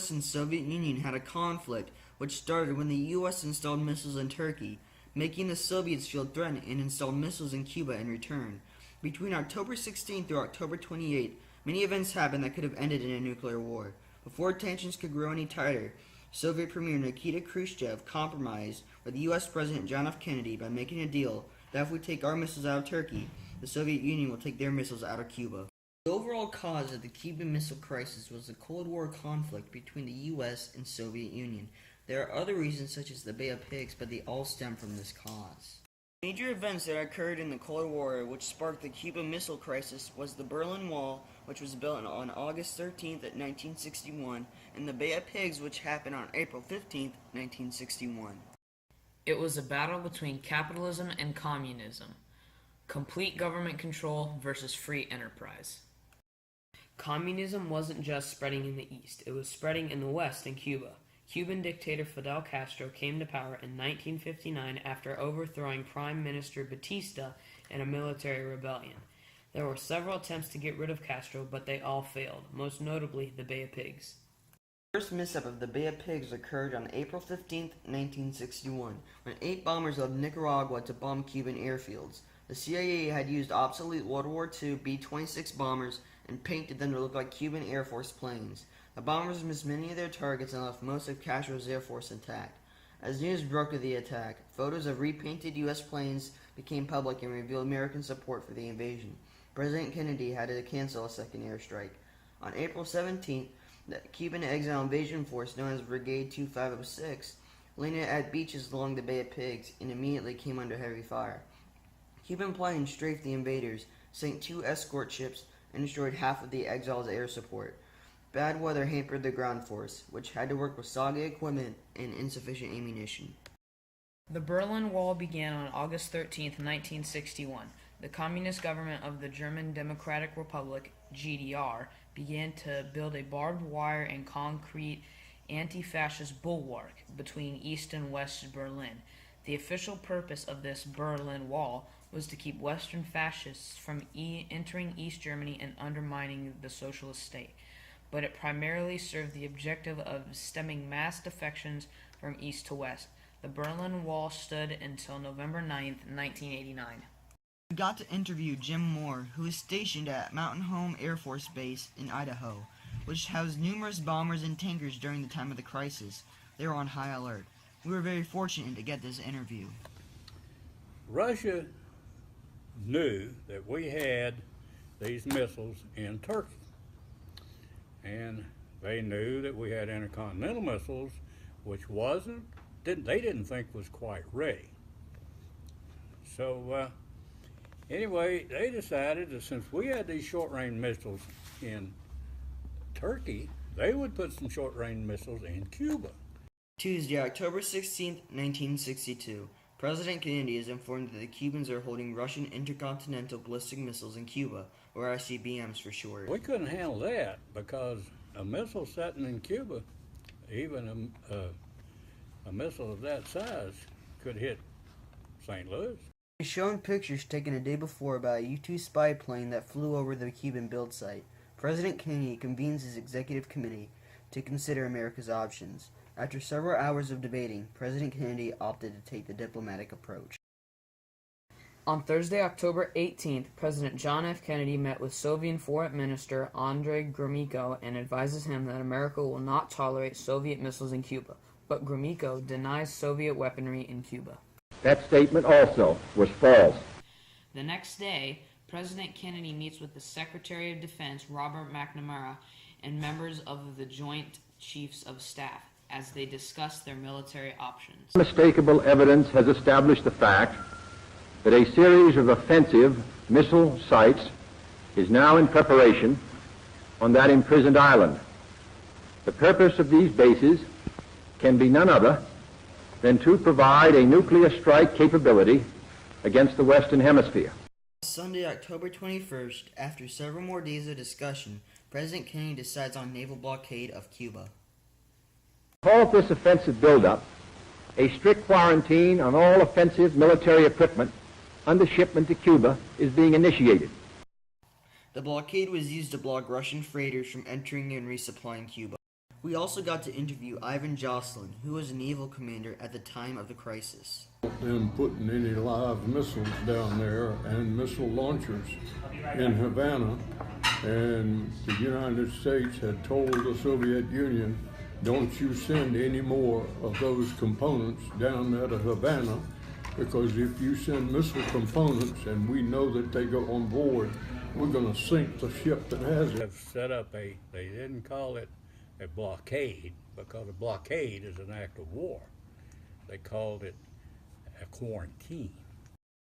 U.S. and Soviet Union had a conflict which started when the U.S. installed missiles in Turkey, making the Soviets feel threatened and installed missiles in Cuba in return. Between October 16 through October 28, many events happened that could have ended in a nuclear war. Before tensions could grow any tighter, Soviet Premier Nikita Khrushchev compromised with U.S. President John F. Kennedy by making a deal that if we take our missiles out of Turkey, the Soviet Union will take their missiles out of Cuba. The overall cause of the Cuban Missile Crisis was the Cold War conflict between the U.S. and Soviet Union. There are other reasons such as the Bay of Pigs, but they all stem from this cause. Major events that occurred in the Cold War which sparked the Cuban Missile Crisis was the Berlin Wall, which was built on August 13th, 1961, and the Bay of Pigs, which happened on April 15th, 1961. It was a battle between capitalism and communism. Complete government control versus free enterprise. Communism wasn't just spreading in the East, it was spreading in the West in Cuba. Cuban dictator Fidel Castro came to power in 1959 after overthrowing Prime Minister Batista in a military rebellion. There were several attempts to get rid of Castro, but they all failed, most notably the Bay of Pigs. The first mishap of the Bay of Pigs occurred on April 15, 1961, when 8 bombers left Nicaragua to bomb Cuban airfields. The CIA had used obsolete World War II B-26 bombers and painted them to look like Cuban Air Force planes. The bombers missed many of their targets and left most of Castro's Air Force intact. As news broke of the attack, photos of repainted U.S. planes became public and revealed American support for the invasion. President Kennedy had to cancel a second airstrike. On April 17th, the Cuban exile invasion force known as Brigade 2506 landed at beaches along the Bay of Pigs and immediately came under heavy fire. Cuban planes strafed the invaders, sank 2 escort ships, and destroyed half of the exiles' air support. Bad weather hampered the ground force, which had to work with soggy equipment and insufficient ammunition. The Berlin Wall began on August 13, 1961. The communist government of the German Democratic Republic, GDR, began to build a barbed wire and concrete anti-fascist bulwark between East and West Berlin. The official purpose of this Berlin Wall was to keep Western fascists from entering East Germany and undermining the socialist state, but it primarily served the objective of stemming mass defections from East to West. The Berlin Wall stood until November 9, 1989. We got to interview Jim Moore, who was stationed at Mountain Home Air Force Base in Idaho, which housed numerous bombers and tankers during the time of the crisis. They were on high alert. We were very fortunate to get this interview. Russia knew that we had these missiles in Turkey, and they knew that we had intercontinental missiles, which they didn't think was quite ready. So anyway, they decided that since we had these short-range missiles in Turkey, they would put some short-range missiles in Cuba. Tuesday, October 16, 1962. President Kennedy is informed that the Cubans are holding Russian intercontinental ballistic missiles in Cuba, or ICBMs for short. We couldn't handle that because a missile sitting in Cuba, even a missile of that size, could hit St. Louis. He's showing pictures taken a day before by a U-2 spy plane that flew over the Cuban build site. President Kennedy convenes his executive committee to consider America's options. After several hours of debating, President Kennedy opted to take the diplomatic approach. On Thursday, October 18th, President John F. Kennedy met with Soviet Foreign Minister Andrei Gromyko and advises him that America will not tolerate Soviet missiles in Cuba, but Gromyko denies Soviet weaponry in Cuba. That statement also was false. The next day, President Kennedy meets with the Secretary of Defense, Robert McNamara, and members of the Joint Chiefs of Staff as they discuss their military options. Unmistakable evidence has established the fact that a series of offensive missile sites is now in preparation on that imprisoned island. The purpose of these bases can be none other than to provide a nuclear strike capability against the Western Hemisphere. Sunday, October 21st, after several more days of discussion, President Kennedy decides on naval blockade of Cuba. To halt this offensive buildup, a strict quarantine on all offensive military equipment under shipment to Cuba is being initiated. The blockade was used to block Russian freighters from entering and resupplying Cuba. We also got to interview Ivan Jocelyn, who was a naval commander at the time of the crisis. Them putting any live missiles down there and missile launchers in Havana, and the United States had told the Soviet Union, don't you send any more of those components down there to Havana, because if you send missile components and we know that they go on board, we're going to sink the ship that has it. Have set up they didn't call it a blockade, because a blockade is an act of war. They called it a quarantine.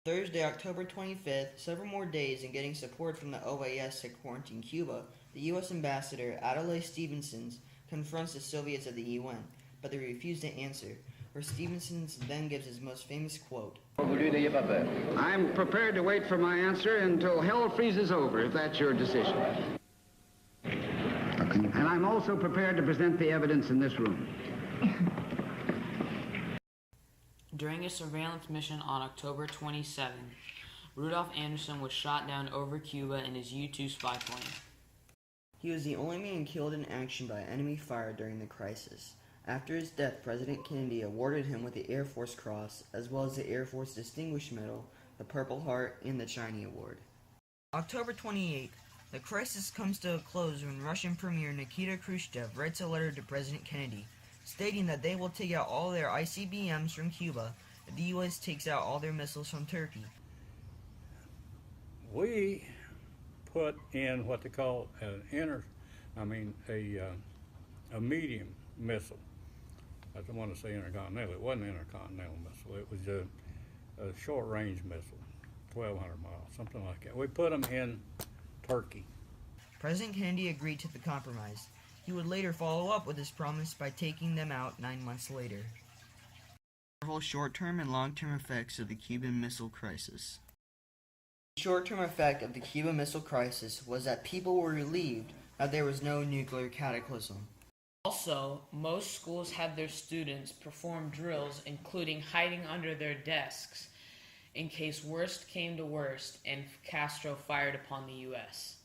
Thursday, October 25th, several more days in getting support from the OAS to quarantine Cuba, the U.S. ambassador, Adlai Stevenson, confronts the Soviets at the UN, but they refuse to answer, where Stevenson then gives his most famous quote. I'm prepared to wait for my answer until hell freezes over, if that's your decision. And I'm also prepared to present the evidence in this room. During a surveillance mission on October 27, Rudolph Anderson was shot down over Cuba in his U-2 spy plane. He was the only man killed in action by enemy fire during the crisis. After his death, President Kennedy awarded him with the Air Force Cross, as well as the Air Force Distinguished Medal, the Purple Heart, and the Chinese Award. October 28th, the crisis comes to a close when Russian Premier Nikita Khrushchev writes a letter to President Kennedy, stating that they will take out all their ICBMs from Cuba if the U.S. takes out all their missiles from Turkey. We put in what they call a medium missile. I don't want to say intercontinental. It wasn't an intercontinental missile. It was a short-range missile, 1,200 miles, something like that. We put them in Turkey. President Kennedy agreed to the compromise. He would later follow up with his promise by taking them out 9 months later. Several short-term and long-term effects of the Cuban Missile Crisis. The short-term effect of the Cuban Missile Crisis was that people were relieved that there was no nuclear cataclysm. Also, most schools had their students perform drills, including hiding under their desks, in case worst came to worst and Castro fired upon the U.S.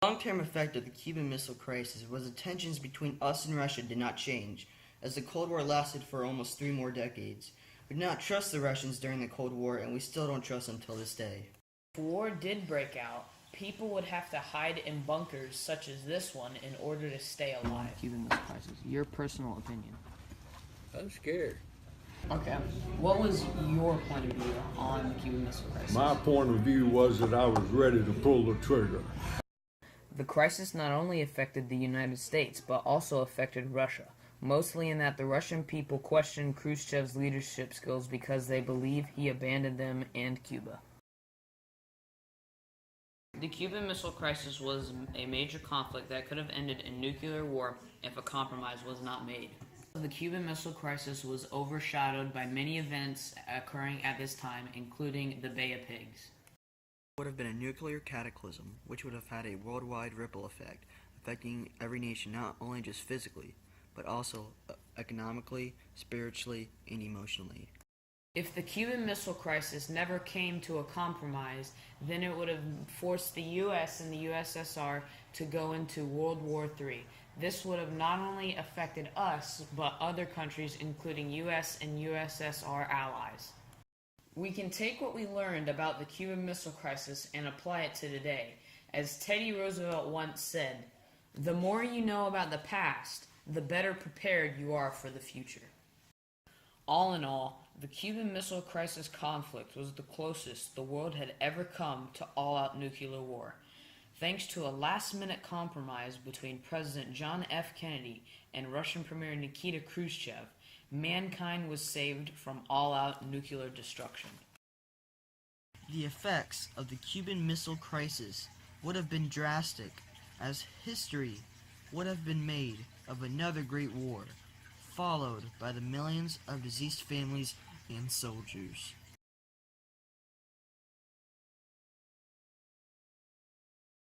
The long-term effect of the Cuban Missile Crisis was the tensions between us and Russia did not change, as the Cold War lasted for almost 3 more decades. We did not trust the Russians during the Cold War, and we still don't trust them till this day. If war did break out, people would have to hide in bunkers such as this one in order to stay alive. Cuban Missile Crisis. Your personal opinion. I'm scared. Okay. What was your point of view on the Cuban Missile Crisis? My point of view was that I was ready to pull the trigger. The crisis not only affected the United States, but also affected Russia, mostly in that the Russian people questioned Khrushchev's leadership skills because they believe he abandoned them and Cuba. The Cuban Missile Crisis was a major conflict that could have ended in nuclear war if a compromise was not made. The Cuban Missile Crisis was overshadowed by many events occurring at this time, including the Bay of Pigs. It would have been a nuclear cataclysm, which would have had a worldwide ripple effect, affecting every nation not only just physically, but also economically, spiritually, and emotionally. If the Cuban Missile Crisis never came to a compromise, then it would have forced the U.S. and the USSR to go into World War III. This would have not only affected us, but other countries, including U.S. and USSR allies. We can take what we learned about the Cuban Missile Crisis and apply it to today. As Teddy Roosevelt once said, "The more you know about the past, the better prepared you are for the future." All in all, the Cuban Missile Crisis conflict was the closest the world had ever come to all-out nuclear war. Thanks to a last-minute compromise between President John F. Kennedy and Russian Premier Nikita Khrushchev, mankind was saved from all-out nuclear destruction. The effects of the Cuban Missile Crisis would have been drastic, as history would have been made of another great war, followed by the millions of deceased families and soldiers.